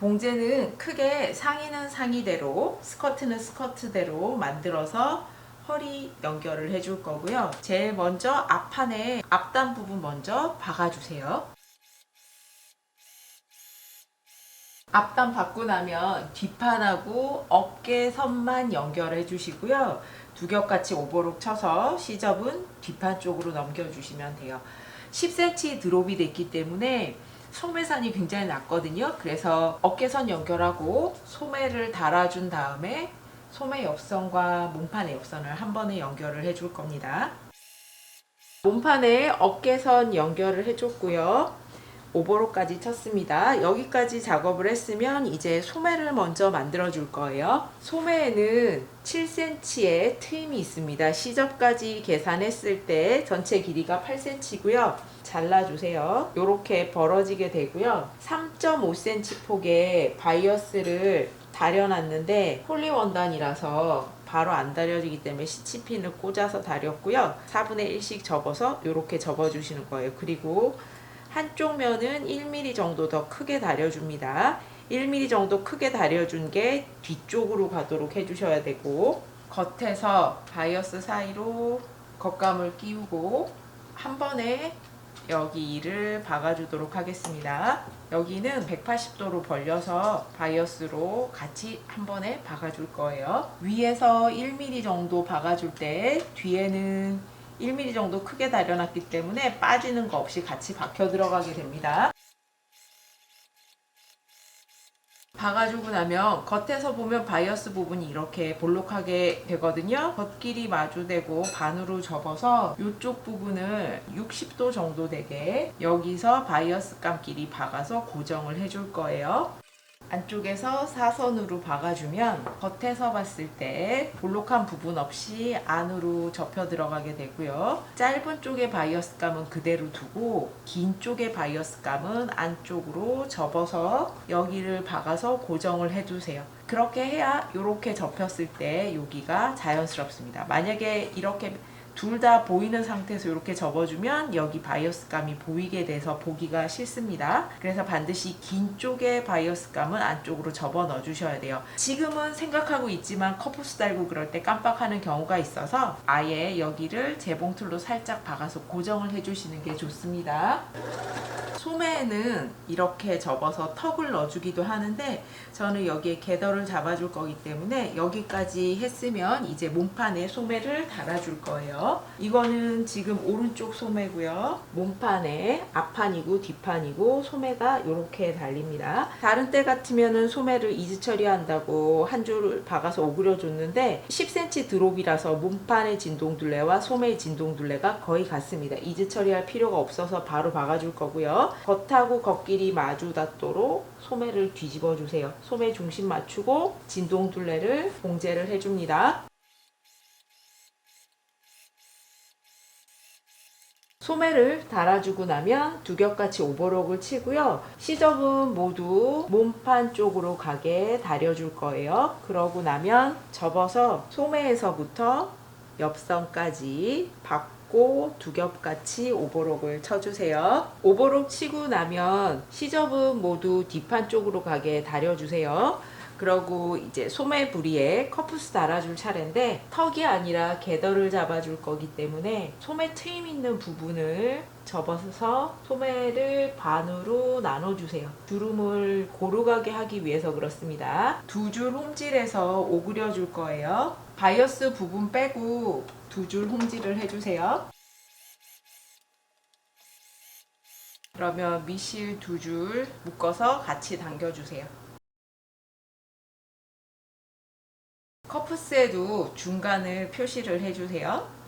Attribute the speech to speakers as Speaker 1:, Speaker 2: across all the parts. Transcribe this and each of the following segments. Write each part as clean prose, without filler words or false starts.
Speaker 1: 봉제는 크게 상의는 상의대로, 스커트는 스커트대로 만들어서 허리 연결을 해줄 거고요. 제일 먼저 앞판에 앞단 부분 먼저 박아주세요. 앞단 받고 나면 뒷판하고 어깨선만 연결해 주시고요. 두 겹같이 오버록 쳐서 시접은 뒷판 쪽으로 넘겨주시면 돼요. 10cm 드롭이 됐기 때문에 소매선이 굉장히 낮거든요. 그래서 어깨선 연결하고 소매를 달아준 다음에 소매 옆선과 몸판의 옆선을 한 번에 연결을 해줄 겁니다. 몸판에 어깨선 연결을 해줬고요. 오버로까지 쳤습니다. 여기까지 작업을 했으면 이제 소매를 먼저 만들어 줄 거예요. 소매에는 7cm의 트임이 있습니다. 시접까지 계산했을 때 전체 길이가 8cm고요. 잘라주세요. 이렇게 벌어지게 되고요. 3.5cm 폭의 바이어스를 다려놨는데 폴리원단이라서 바로 안 다려지기 때문에 시치핀을 꽂아서 다렸고요. 4분의 1씩 접어서 이렇게 접어주시는 거예요. 그리고 한쪽 면은 1mm 정도 더 크게 다려줍니다. 1mm 정도 크게 다려준 게 뒤쪽으로 가도록 해주셔야 되고, 겉에서 바이어스 사이로 겉감을 끼우고 한 번에 여기를 박아주도록 하겠습니다. 여기는 180도로 벌려서 바이어스로 같이 한 번에 박아줄 거예요. 위에서 1mm 정도 박아줄 때 뒤에는 1mm 정도 크게 다려놨기 때문에 빠지는 거 없이 같이 박혀 들어가게 됩니다. 박아주고 나면 겉에서 보면 바이어스 부분이 이렇게 볼록하게 되거든요. 겉길이 마주대고 반으로 접어서 이쪽 부분을 60도 정도 되게 여기서 바이어스 감끼리 박아서 고정을 해줄 거예요. 안쪽에서 사선으로 박아주면 겉에서 봤을 때 볼록한 부분 없이 안으로 접혀 들어가게 되고요. 짧은 쪽의 바이어스 감은 그대로 두고 긴 쪽의 바이어스 감은 안쪽으로 접어서 여기를 박아서 고정을 해주세요. 그렇게 해야 이렇게 접혔을 때 여기가 자연스럽습니다. 만약에 이렇게 둘 다 보이는 상태에서 이렇게 접어주면 여기 바이어스감이 보이게 돼서 보기가 싫습니다. 그래서 반드시 긴 쪽의 바이어스감은 안쪽으로 접어 넣어 주셔야 돼요. 지금은 생각하고 있지만 커프스 달고 그럴 때 깜빡하는 경우가 있어서 아예 여기를 재봉틀로 살짝 박아서 고정을 해주시는 게 좋습니다. 소매에는 이렇게 접어서 턱을 넣어주기도 하는데 저는 여기에 궤더를 잡아줄 거기 때문에 여기까지 했으면 이제 몸판에 소매를 달아줄 거예요. 이거는 지금 오른쪽 소매고요. 몸판에 앞판이고 뒷판이고 소매가 이렇게 달립니다. 다른 때 같으면 소매를 이즈 처리한다고 한 줄 박아서 오그려 줬는데 10cm 드롭이라서 몸판의 진동둘레와 소매의 진동둘레가 거의 같습니다. 이즈 처리할 필요가 없어서 바로 박아줄 거고요. 겉하고 겉길이 마주 닿도록 소매를 뒤집어 주세요. 소매 중심 맞추고 진동둘레를 봉제를 해줍니다. 소매를 달아주고 나면 두 겹같이 오버록을 치고요. 시접은 모두 몸판 쪽으로 가게 다려줄 거예요. 그러고 나면 접어서 소매에서부터 옆선까지 박고 두 겹같이 오버록을 쳐주세요. 오버록 치고 나면 시접은 모두 뒷판 쪽으로 가게 다려주세요. 그러고 이제 소매 부리에 커프스 달아줄 차례인데 턱이 아니라 궤더를 잡아줄 거기 때문에 소매 트임 있는 부분을 접어서 소매를 반으로 나눠주세요. 주름을 고루가게 하기 위해서 그렇습니다. 두 줄 홈질해서 오그려 줄 거예요. 바이어스 부분 빼고 두 줄 홈질을 해주세요. 그러면 미실 두 줄 묶어서 같이 당겨주세요. 커프스에도 중간을 표시를 해주세요.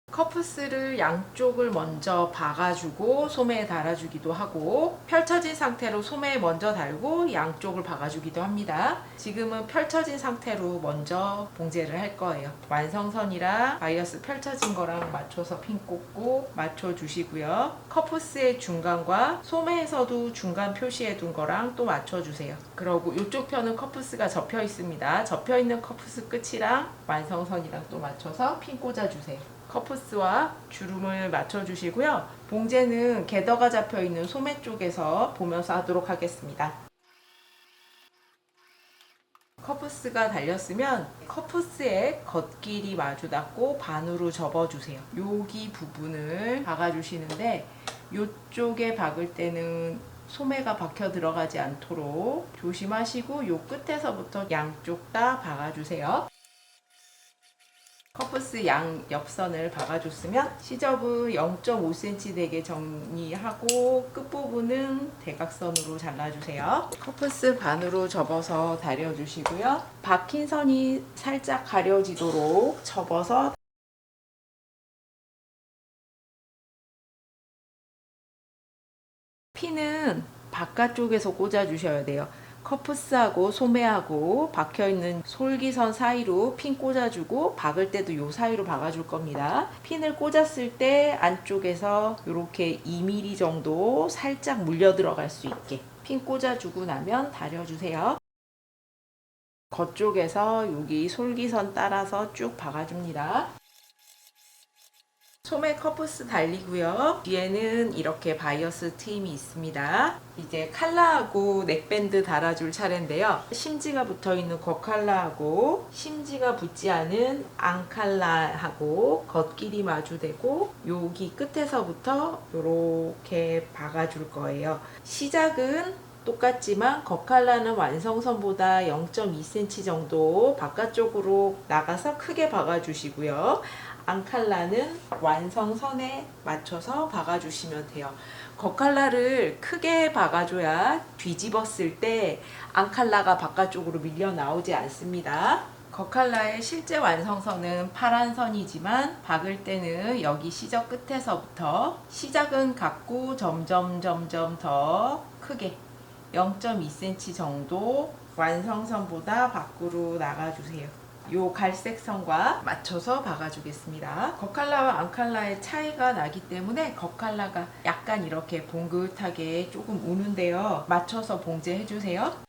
Speaker 1: 커프스를 양쪽을 먼저 박아주고 소매에 달아주기도 하고 펼쳐진 상태로 소매에 먼저 달고 양쪽을 박아주기도 합니다. 지금은 펼쳐진 상태로 먼저 봉제를 할 거예요. 완성선이랑 바이어스 펼쳐진 거랑 맞춰서 핀 꽂고 맞춰주시고요. 커프스의 중간과 소매에서도 중간 표시해 둔 거랑 또 맞춰주세요. 그러고 이쪽 편은 커프스가 접혀 있습니다. 접혀 있는 커프스 끝이랑 완성선이랑 또 맞춰서 핀 꽂아주세요. 커프스와 주름을 맞춰주시고요. 봉제는 궤더가 잡혀있는 소매 쪽에서 보면서 하도록 하겠습니다. 커프스가 달렸으면 커프스의 겉길이 마주 닿고 반으로 접어주세요. 여기 부분을 박아주시는데 이쪽에 박을 때는 소매가 박혀 들어가지 않도록 조심하시고 요 끝에서부터 양쪽 다 박아주세요. 커프스 양 옆선을 박아줬으면 시접을 0.5cm 되게 정리하고 끝부분은 대각선으로 잘라주세요. 커프스 반으로 접어서 다려주시고요. 박힌 선이 살짝 가려지도록 접어서 핀은 바깥쪽에서 꽂아주셔야 돼요. 커프스하고 소매하고 박혀있는 솔기선 사이로 핀 꽂아주고 박을 때도 요 사이로 박아줄 겁니다. 핀을 꽂았을 때 안쪽에서 이렇게 2mm 정도 살짝 물려 들어갈 수 있게 핀 꽂아주고 나면 다려주세요. 겉쪽에서 여기 솔기선 따라서 쭉 박아줍니다. 소매 커프스 달리고요. 뒤에는 이렇게 바이어스 트임이 있습니다. 이제 칼라하고 넥밴드 달아줄 차례인데요. 심지가 붙어있는 겉칼라하고 심지가 붙지 않은 앙칼라하고 겉길이 마주대고 여기 끝에서부터 이렇게 박아줄 거예요. 시작은 똑같지만 겉칼라는 완성선보다 0.2cm 정도 바깥쪽으로 나가서 크게 박아주시고요. 앙칼라는 완성선에 맞춰서 박아주시면 돼요. 겉칼라를 크게 박아줘야 뒤집었을 때 앙칼라가 바깥쪽으로 밀려 나오지 않습니다. 겉칼라의 실제 완성선은 파란 선이지만 박을 때는 여기 시접 끝에서부터 시작은 같고 점점 더 크게 0.2cm 정도 완성선보다 밖으로 나가주세요. 요 갈색 선과 맞춰서 박아주겠습니다. 겉칼라와 앙칼라의 차이가 나기 때문에 겉칼라가 약간 이렇게 봉긋하게 조금 우는데요. 맞춰서 봉제해주세요.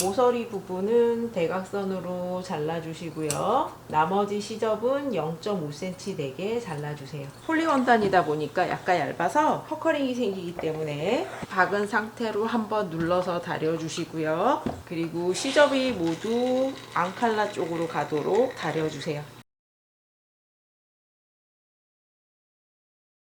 Speaker 1: 모서리 부분은 대각선으로 잘라주시고요. 나머지 시접은 0.5cm 되게 잘라주세요. 폴리원단이다 보니까 약간 얇아서 헛커링이 생기기 때문에 박은 상태로 한번 눌러서 다려주시고요. 그리고 시접이 모두 앙칼라 쪽으로 가도록 다려주세요.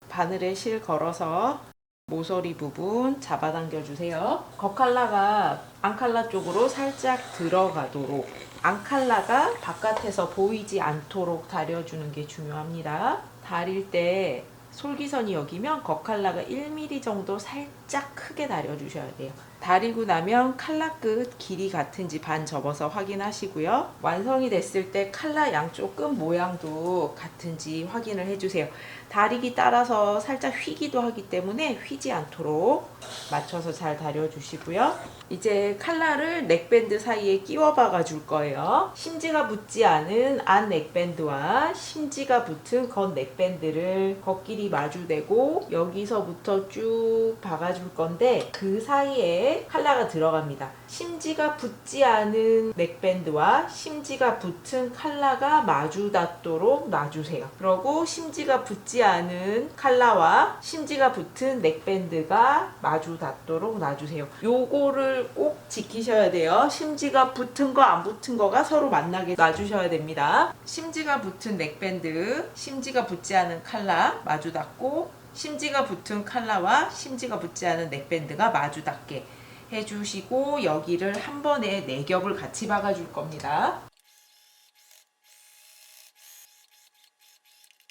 Speaker 1: 바늘에 실 걸어서 모서리 부분 잡아당겨 주세요. 겉칼라가 앙칼라 쪽으로 살짝 들어가도록 앙칼라가 바깥에서 보이지 않도록 다려주는 게 중요합니다. 다릴 때 솔기선이 여기면 겉칼라가 1mm 정도 살짝 크게 다려주셔야 돼요. 다리고 나면 칼라 끝 길이 같은지 반 접어서 확인하시고요. 완성이 됐을 때 칼라 양쪽 끝 모양도 같은지 확인을 해주세요. 다리기 따라서 살짝 휘기도 하기 때문에 휘지 않도록 맞춰서 잘 다려주시고요. 이제 칼라를 넥밴드 사이에 끼워 박아 줄 거예요. 심지가 붙지 않은 안 넥밴드와 심지가 붙은 겉 넥밴드를 겉길이 마주대고 여기서부터 쭉 박아 줄 건데 그 사이에 칼라가 들어갑니다. 심지가 붙지 않은 넥밴드와 심지가 붙은 칼라가 마주 닿도록 놔주세요. 그리고 심지가 붙지 않은 칼라와 심지가 붙은 넥밴드가 마주 닿도록 놔주세요. 요거를 꼭 지키셔야 돼요. 심지가 붙은 거 안 붙은 거가 서로 만나게 놔주셔야 됩니다. 심지가 붙은 넥밴드, 심지가 붙지 않은 칼라 마주 닿고 심지가 붙은 칼라와 심지가 붙지 않은 넥밴드가 마주 닿게 해주시고 여기를 한 번에 4겹을 같이 박아줄 겁니다.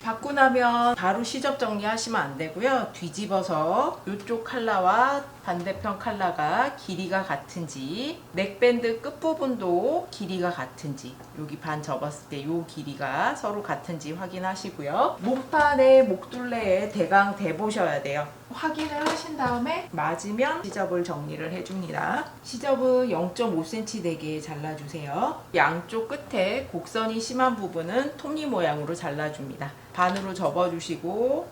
Speaker 1: 박고 나면 바로 시접 정리하시면 안 되고요. 뒤집어서 이쪽 칼라와 반대편 칼라가 길이가 같은지 넥밴드 끝부분도 길이가 같은지 여기 반 접었을 때 이 길이가 서로 같은지 확인하시고요. 몸판에 목둘레에 대강 대보셔야 돼요. 확인을 하신 다음에 맞으면 시접을 정리를 해줍니다. 시접은 0.5cm 되게 잘라주세요. 양쪽 끝에 곡선이 심한 부분은 톱니 모양으로 잘라줍니다. 반으로 접어주시고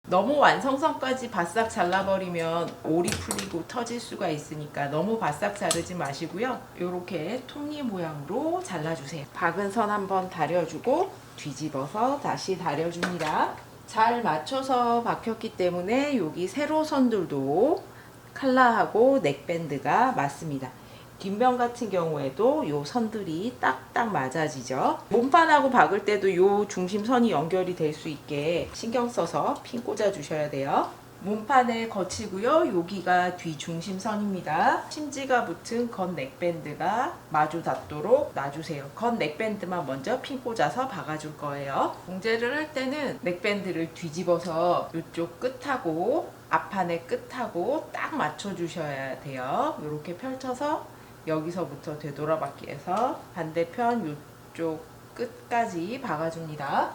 Speaker 1: 너무 완성선까지 바싹 잘라버리면 올이 풀리고 터질 수가 있으니까 너무 바싹 자르지 마시고요. 이렇게 톱니 모양으로 잘라주세요. 박은 선 한번 다려주고 뒤집어서 다시 다려줍니다. 잘 맞춰서 박혔기 때문에 여기 세로선들도 칼라하고 넥밴드가 맞습니다. 뒷면 같은 경우에도 요 선들이 딱딱 맞아지죠. 몸판하고 박을 때도 요 중심선이 연결이 될 수 있게 신경 써서 핀 꽂아 주셔야 돼요. 몸판에 거치고요. 여기가 뒤 중심선입니다. 심지가 붙은 건 넥밴드가 마주 닿도록 놔주세요. 건 넥밴드만 먼저 핀 꽂아서 박아줄 거예요. 봉제를 할 때는 넥밴드를 뒤집어서 이쪽 끝하고 앞판의 끝하고 딱 맞춰주셔야 돼요. 이렇게 펼쳐서 여기서부터 되돌아박기 해서 반대편 이쪽 끝까지 박아줍니다.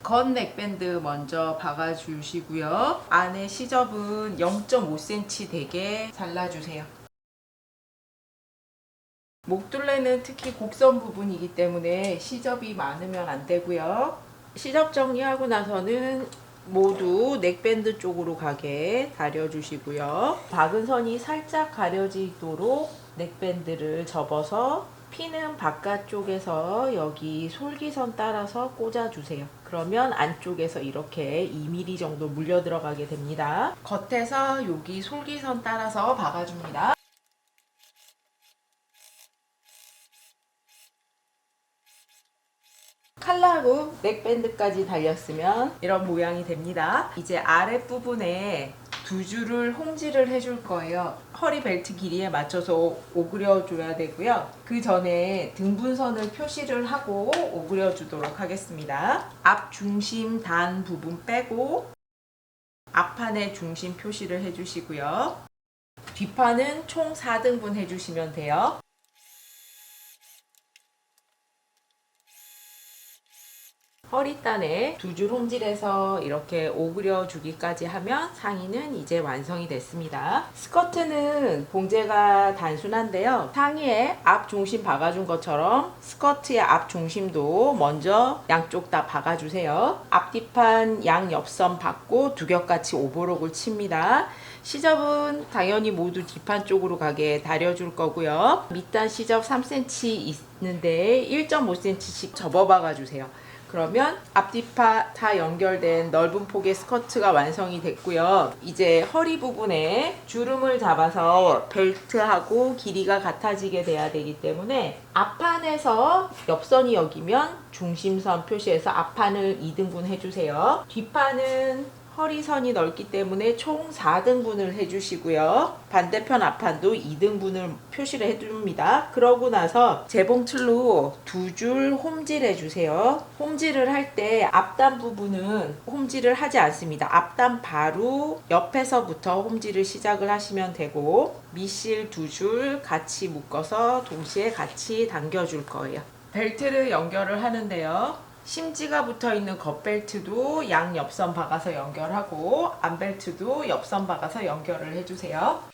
Speaker 1: 건 넥밴드 먼저 박아주시고요. 안에 시접은 0.5cm 되게 잘라주세요. 목둘레는 특히 곡선 부분이기 때문에 시접이 많으면 안 되고요. 시접 정리하고 나서는 모두 넥밴드 쪽으로 가게 다려주시고요. 박은 선이 살짝 가려지도록 넥밴드를 접어서 피는 바깥쪽에서 여기 솔기선 따라서 꽂아주세요. 그러면 안쪽에서 이렇게 2mm 정도 물려 들어가게 됩니다. 겉에서 여기 솔기선 따라서 박아줍니다. 칼라하고 넥밴드까지 달렸으면 이런 모양이 됩니다. 이제 아랫부분에 두 줄을 홍지를 해줄 거예요. 허리 벨트 길이에 맞춰서 오그려 줘야 되고요. 그 전에 등분선을 표시를 하고 오그려 주도록 하겠습니다. 앞 중심 단 부분 빼고 앞판에 중심 표시를 해주시고요. 뒷판은 총 4등분 해주시면 돼요. 허리단에 두 줄 홍질해서 이렇게 오그려 주기까지 하면 상의는 이제 완성이 됐습니다. 스커트는 봉제가 단순한데요. 상의에 앞 중심 박아준 것처럼 스커트의 앞 중심도 먼저 양쪽 다 박아주세요. 앞뒤판 양 옆선 박고 두 겹같이 오버록을 칩니다. 시접은 당연히 모두 뒷판 쪽으로 가게 다려줄 거고요. 밑단 시접 3cm 있는데 1.5cm씩 접어 박아주세요. 그러면 앞뒤파 다 연결된 넓은 폭의 스커트가 완성이 됐고요. 이제 허리 부분에 주름을 잡아서 벨트하고 길이가 같아지게 돼야 되기 때문에 앞판에서 옆선이 여기면 중심선 표시해서 앞판을 2등분 해주세요. 뒷판은 허리선이 넓기 때문에 총 4등분을 해주시고요. 반대편 앞판도 2등분을 표시를 해줍니다. 그러고 나서 재봉틀로 두 줄 홈질 해주세요. 홈질을 할 때 앞단 부분은 홈질을 하지 않습니다. 앞단 바로 옆에서부터 홈질을 시작을 하시면 되고 밑실 두 줄 같이 묶어서 동시에 같이 당겨줄 거예요. 벨트를 연결을 하는데요. 심지가 붙어있는 겉벨트도 양 옆선 박아서 연결하고 안벨트도 옆선 박아서 연결을 해주세요.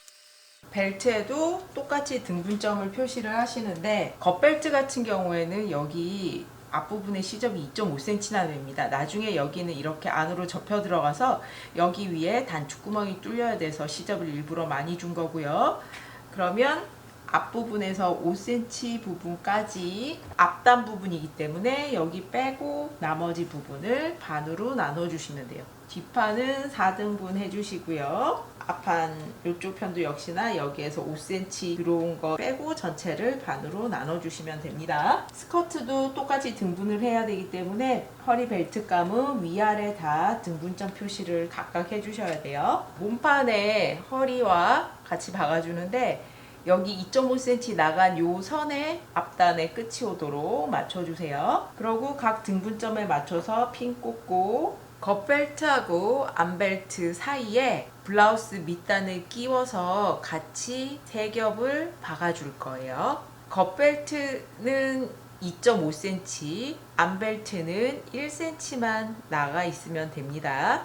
Speaker 1: 벨트에도 똑같이 등분점을 표시를 하시는데 겉벨트 같은 경우에는 여기 앞부분에 시접이 2.5cm나 됩니다. 나중에 여기는 이렇게 안으로 접혀 들어가서 여기 위에 단축구멍이 뚫려야 돼서 시접을 일부러 많이 준 거고요. 그러면 앞부분에서 5cm 부분까지 앞단 부분이기 때문에 여기 빼고 나머지 부분을 반으로 나눠주시면 돼요. 뒷판은 4등분 해주시고요. 앞판 이쪽 편도 역시나 여기에서 5cm 들어온 거 빼고 전체를 반으로 나눠주시면 됩니다. 스커트도 똑같이 등분을 해야 되기 때문에 허리 벨트감은 위아래 다 등분점 표시를 각각 해주셔야 돼요. 몸판에 허리와 같이 박아주는데 여기 2.5cm 나간 요 선에 앞단에 끝이 오도록 맞춰주세요. 그리고 각 등분점에 맞춰서 핀 꽂고 겉벨트하고 안벨트 사이에 블라우스 밑단을 끼워서 같이 세 겹을 박아줄 거예요. 겉벨트는 2.5cm, 안벨트는 1cm만 나가 있으면 됩니다.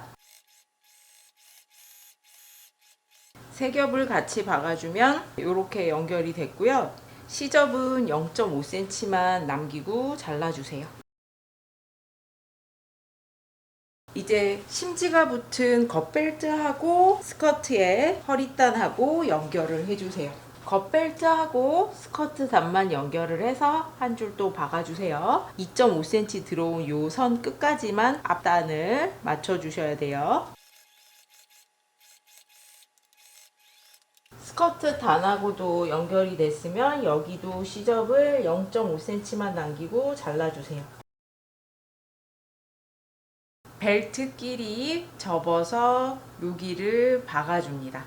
Speaker 1: 세 겹을 같이 박아주면 이렇게 연결이 됐고요. 시접은 0.5cm만 남기고 잘라주세요. 이제 심지가 붙은 겉벨트하고 스커트에 허리단하고 연결을 해주세요. 겉벨트하고 스커트 단만 연결을 해서 한 줄 또 박아주세요. 2.5cm 들어온 요 선 끝까지만 앞단을 맞춰주셔야 돼요. 스커트 단하고도 연결이 됐으면 여기도 시접을 0.5cm만 남기고 잘라주세요. 벨트끼리 접어서 여기를 박아줍니다.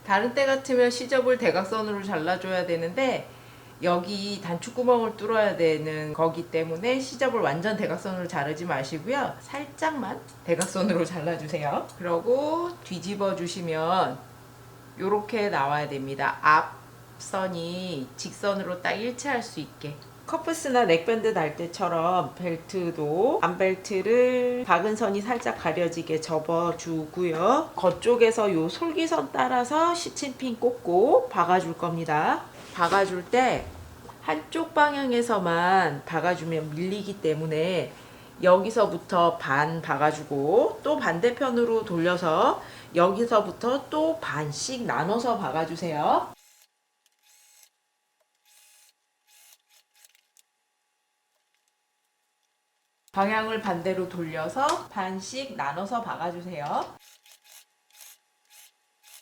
Speaker 1: 다른 때 같으면 시접을 대각선으로 잘라줘야 되는데 여기 단추구멍을 뚫어야 되는 거기 때문에 시접을 완전 대각선으로 자르지 마시고요. 살짝만 대각선으로 잘라주세요. 그리고 뒤집어 주시면 이렇게 나와야 됩니다. 앞선이 직선으로 딱 일치할 수 있게. 커프스나 넥밴드 달 때처럼 벨트도 안벨트를 박은 선이 살짝 가려지게 접어주고요. 겉쪽에서 요 솔기선 따라서 시침핀 꽂고 박아줄 겁니다. 박아줄 때 한쪽 방향에서만 박아주면 밀리기 때문에 여기서부터 반 박아주고 또 반대편으로 돌려서 여기서부터 또 반씩 나눠서 박아주세요. 방향을 반대로 돌려서 반씩 나눠서 박아주세요.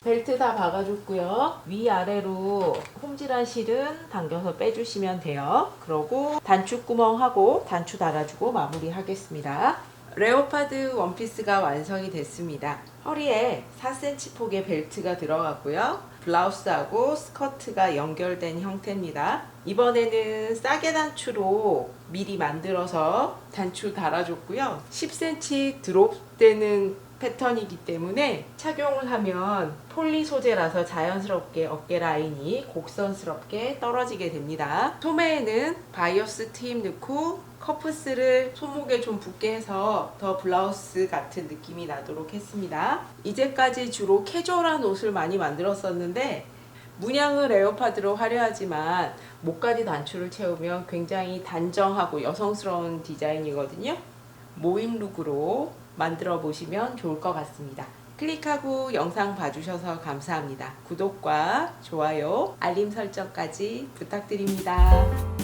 Speaker 1: 벨트 다 박아줬고요. 위아래로 홈질한 실은 당겨서 빼주시면 돼요. 그러고 단추구멍하고 단추 달아주고 마무리하겠습니다. 레오파드 원피스가 완성이 됐습니다. 허리에 4cm 폭의 벨트가 들어갔고요. 블라우스하고 스커트가 연결된 형태입니다. 이번에는 싸게 단추로 미리 만들어서 단추 달아줬고요. 10cm 드롭되는 패턴이기 때문에 착용을 하면 폴리 소재라서 자연스럽게 어깨 라인이 곡선스럽게 떨어지게 됩니다. 소매에는 바이어스 트임 넣고 커프스를 손목에 좀 붙게 해서 더 블라우스 같은 느낌이 나도록 했습니다. 이제까지 주로 캐주얼한 옷을 많이 만들었었는데 문양은 레오파드로 화려하지만 목까지 단추를 채우면 굉장히 단정하고 여성스러운 디자인이거든요. 모임 룩으로 만들어 보시면 좋을 것 같습니다. 클릭하고 영상 봐주셔서 감사합니다. 구독과 좋아요, 알림 설정까지 부탁드립니다.